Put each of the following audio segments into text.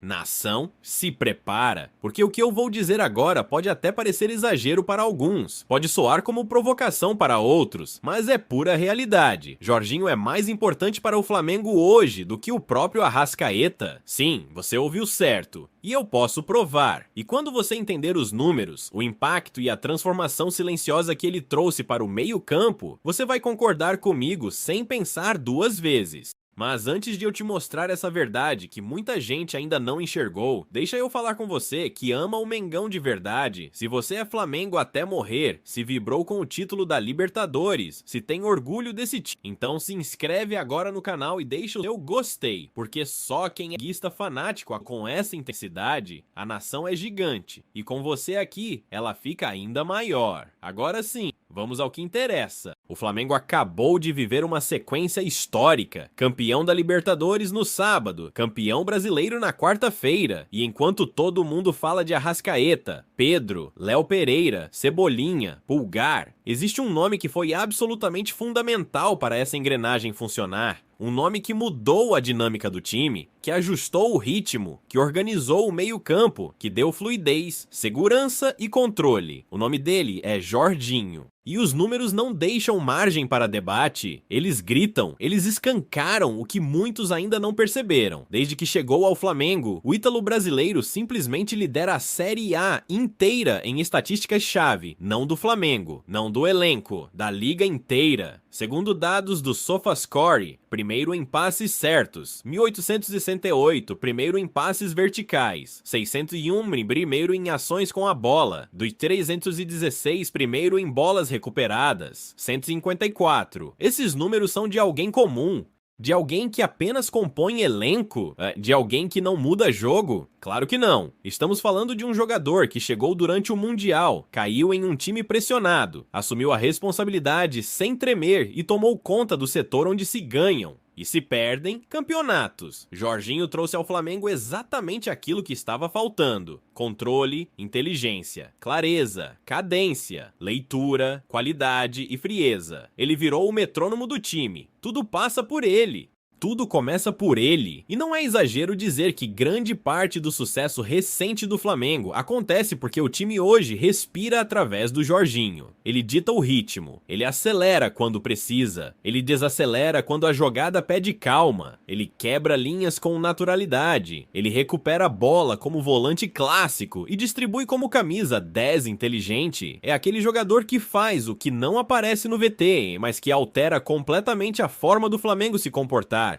Nação, se prepara, porque o que eu vou dizer agora pode até parecer exagero para alguns, pode soar como provocação para outros, mas é pura realidade. Jorginho é mais importante para o Flamengo hoje do que o próprio Arrascaeta. Sim, você ouviu certo. E eu posso provar. E quando você entender os números, o impacto e a transformação silenciosa que ele trouxe para o meio-campo, você vai concordar comigo sem pensar duas vezes. Mas antes de eu te mostrar essa verdade que muita gente ainda não enxergou, deixa eu falar com você que ama o Mengão de verdade. Se você é Flamengo até morrer, se vibrou com o título da Libertadores, se tem orgulho desse time, então se inscreve agora no canal e deixa o seu gostei, porque só quem é guista fanático com essa intensidade, a nação é gigante, e com você aqui, ela fica ainda maior. Agora sim, vamos ao que interessa. O Flamengo acabou de viver uma sequência histórica. Campeão da Libertadores no sábado, campeão brasileiro na quarta-feira. E enquanto todo mundo fala de Arrascaeta, Pedro, Léo Pereira, Cebolinha, Pulgar, existe um nome que foi absolutamente fundamental para essa engrenagem funcionar. Um nome que mudou a dinâmica do time, que ajustou o ritmo, que organizou o meio-campo, que deu fluidez, segurança e controle. O nome dele é Jorginho. E os números não deixam margem para debate, eles gritam, eles escancaram o que muitos ainda não perceberam. Desde que chegou ao Flamengo, o ítalo brasileiro simplesmente lidera a Série A inteira em estatísticas-chave, não do Flamengo, não do elenco, da liga inteira. Segundo dados do SofaScore, primeiro em passes certos, 1868, primeiro em passes verticais, 601, primeiro em ações com a bola, dos 316, primeiro em bolas recuperadas, 154. Esses números são de alguém comum, de alguém que apenas compõe elenco, de alguém que não muda jogo? Claro que não. Estamos falando de um jogador que chegou durante o Mundial, caiu em um time pressionado, assumiu a responsabilidade sem tremer e tomou conta do setor onde se ganham e se perdem campeonatos. Jorginho trouxe ao Flamengo exatamente aquilo que estava faltando: controle, inteligência, clareza, cadência, leitura, qualidade e frieza. Ele virou o metrônomo do time. Tudo passa por ele. Tudo começa por ele. E não é exagero dizer que grande parte do sucesso recente do Flamengo acontece porque o time hoje respira através do Jorginho. Ele dita o ritmo, ele acelera quando precisa, ele desacelera quando a jogada pede calma, ele quebra linhas com naturalidade, ele recupera a bola como volante clássico e distribui como camisa 10 inteligente. É aquele jogador que faz o que não aparece no VT, mas que altera completamente a forma do Flamengo se comportar.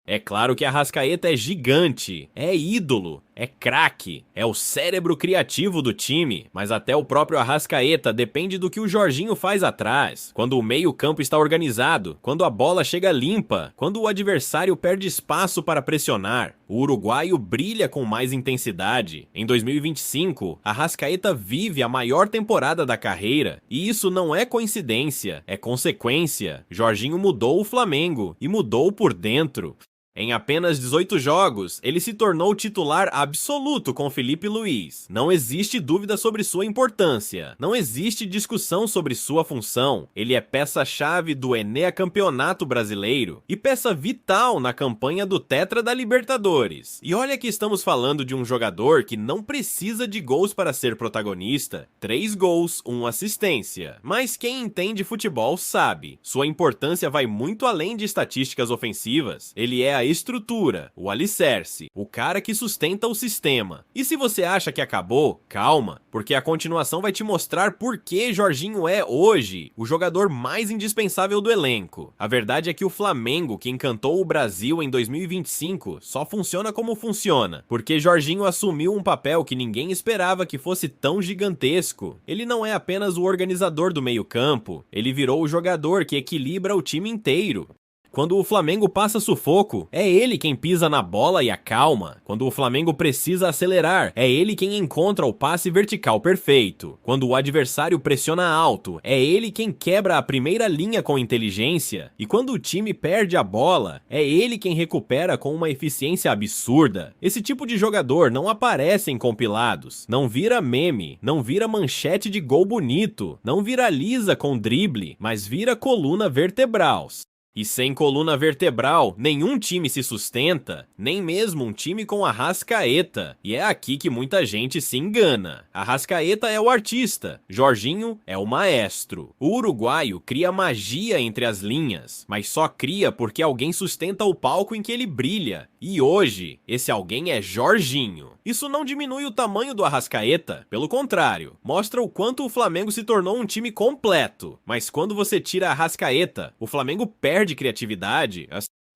É claro que Arrascaeta é gigante, é ídolo, é craque, é o cérebro criativo do time, mas até o próprio Arrascaeta depende do que o Jorginho faz atrás. Quando o meio-campo está organizado, quando a bola chega limpa, quando o adversário perde espaço para pressionar, o uruguaio brilha com mais intensidade. Em 2025, Arrascaeta vive a maior temporada da carreira, e isso não é coincidência, é consequência. Jorginho mudou o Flamengo, e mudou por dentro. Em apenas 18 jogos, ele se tornou titular absoluto com Felipe Luiz. Não existe dúvida sobre sua importância. Não existe discussão sobre sua função. Ele é peça-chave do Enea Campeonato Brasileiro e peça vital na campanha do Tetra da Libertadores. E olha que estamos falando de um jogador que não precisa de gols para ser protagonista. 3 gols, 1 assistência. Mas quem entende futebol sabe. Sua importância vai muito além de estatísticas ofensivas. Ele é a estrutura, o alicerce, o cara que sustenta o sistema. E se você acha que acabou, calma, porque a continuação vai te mostrar por que Jorginho é, hoje, o jogador mais indispensável do elenco. A verdade é que o Flamengo, que encantou o Brasil em 2025, só funciona como funciona, porque Jorginho assumiu um papel que ninguém esperava que fosse tão gigantesco. Ele não é apenas o organizador do meio-campo, ele virou o jogador que equilibra o time inteiro. Quando o Flamengo passa sufoco, é ele quem pisa na bola e acalma. Quando o Flamengo precisa acelerar, é ele quem encontra o passe vertical perfeito. Quando o adversário pressiona alto, é ele quem quebra a primeira linha com inteligência. E quando o time perde a bola, é ele quem recupera com uma eficiência absurda. Esse tipo de jogador não aparece em compilados, não vira meme, não vira manchete de gol bonito, não viraliza com drible, mas vira coluna vertebral. E sem coluna vertebral, nenhum time se sustenta, nem mesmo um time com Arrascaeta. E é aqui que muita gente se engana. Arrascaeta é o artista, Jorginho é o maestro. O uruguaio cria magia entre as linhas, mas só cria porque alguém sustenta o palco em que ele brilha. E hoje, esse alguém é Jorginho. Isso não diminui o tamanho do Arrascaeta, pelo contrário, mostra o quanto o Flamengo se tornou um time completo. Mas quando você tira Arrascaeta, o Flamengo perde criatividade.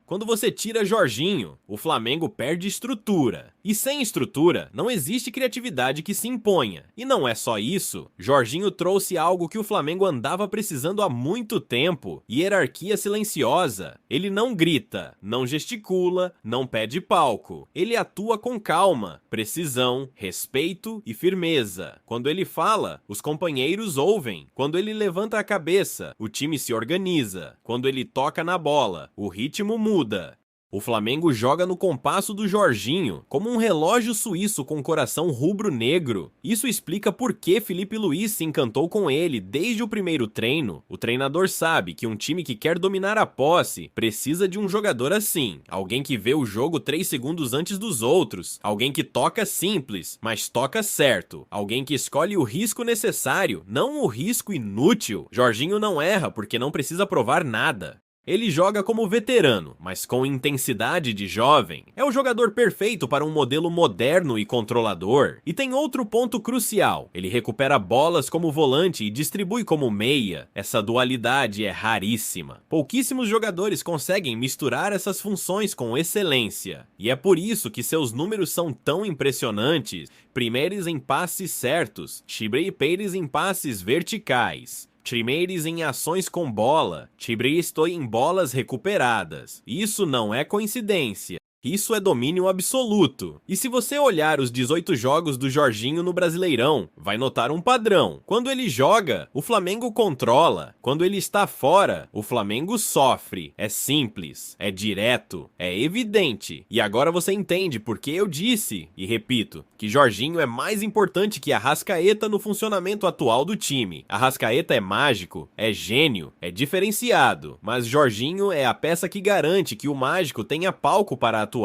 Quando você tira Jorginho, o Flamengo perde estrutura. E sem estrutura, não existe criatividade que se imponha. E não é só isso, Jorginho trouxe algo que o Flamengo andava precisando há muito tempo: hierarquia silenciosa. Ele não grita, não gesticula, não pede palco. Ele atua com calma, precisão, respeito e firmeza. Quando ele fala, os companheiros ouvem. Quando ele levanta a cabeça, o time se organiza. Quando ele toca na bola, o ritmo muda. O Flamengo joga no compasso do Jorginho, como um relógio suíço com coração rubro-negro. Isso explica por que Felipe Luiz se encantou com ele desde o primeiro treino. O treinador sabe que um time que quer dominar a posse precisa de um jogador assim. Alguém que vê o jogo 3 segundos antes dos outros. Alguém que toca simples, mas toca certo. Alguém que escolhe o risco necessário, não o risco inútil. Jorginho não erra porque não precisa provar nada. Ele joga como veterano, mas com intensidade de jovem. É o jogador perfeito para um modelo moderno e controlador. E tem outro ponto crucial: ele recupera bolas como volante e distribui como meia. Essa dualidade é raríssima. Pouquíssimos jogadores conseguem misturar essas funções com excelência. E é por isso que seus números são tão impressionantes. Primeiros em passes certos, primeiros em passes verticais. Primeiros em ações com bola, estou em bolas recuperadas. Isso não é coincidência. Isso é domínio absoluto. E se você olhar os 18 jogos do Jorginho no Brasileirão, vai notar um padrão. Quando ele joga, o Flamengo controla. Quando ele está fora, o Flamengo sofre. É simples, é direto, é evidente. E agora você entende por que eu disse, e repito, que Jorginho é mais importante que Arrascaeta no funcionamento atual do time. Arrascaeta é mágico, é gênio, é diferenciado, mas Jorginho é a peça que garante que o mágico tenha palco para atuar.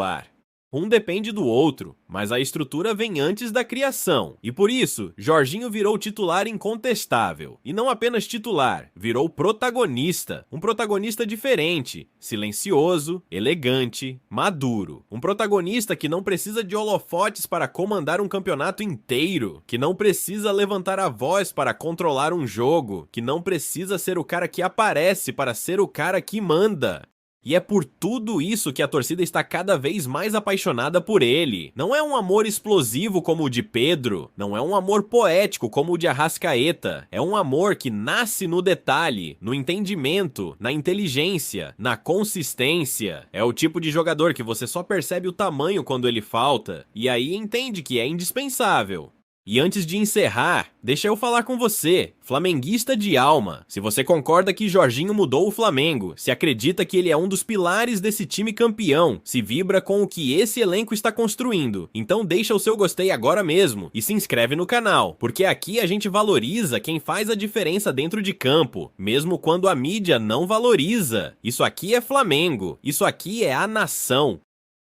Um depende do outro, mas a estrutura vem antes da criação. E por isso, Jorginho virou titular incontestável. E não apenas titular, virou protagonista. Um protagonista diferente, silencioso, elegante, maduro. Um protagonista que não precisa de holofotes para comandar um campeonato inteiro. Que não precisa levantar a voz para controlar um jogo. Que não precisa ser o cara que aparece para ser o cara que manda. E é por tudo isso que a torcida está cada vez mais apaixonada por ele. Não é um amor explosivo como o de Pedro, não é um amor poético como o de Arrascaeta. É um amor que nasce no detalhe, no entendimento, na inteligência, na consistência. É o tipo de jogador que você só percebe o tamanho quando ele falta, e aí entende que é indispensável. E antes de encerrar, deixa eu falar com você, flamenguista de alma. Se você concorda que Jorginho mudou o Flamengo, se acredita que ele é um dos pilares desse time campeão, se vibra com o que esse elenco está construindo, então deixa o seu gostei agora mesmo e se inscreve no canal, porque aqui a gente valoriza quem faz a diferença dentro de campo, mesmo quando a mídia não valoriza. Isso aqui é Flamengo, isso aqui é a nação.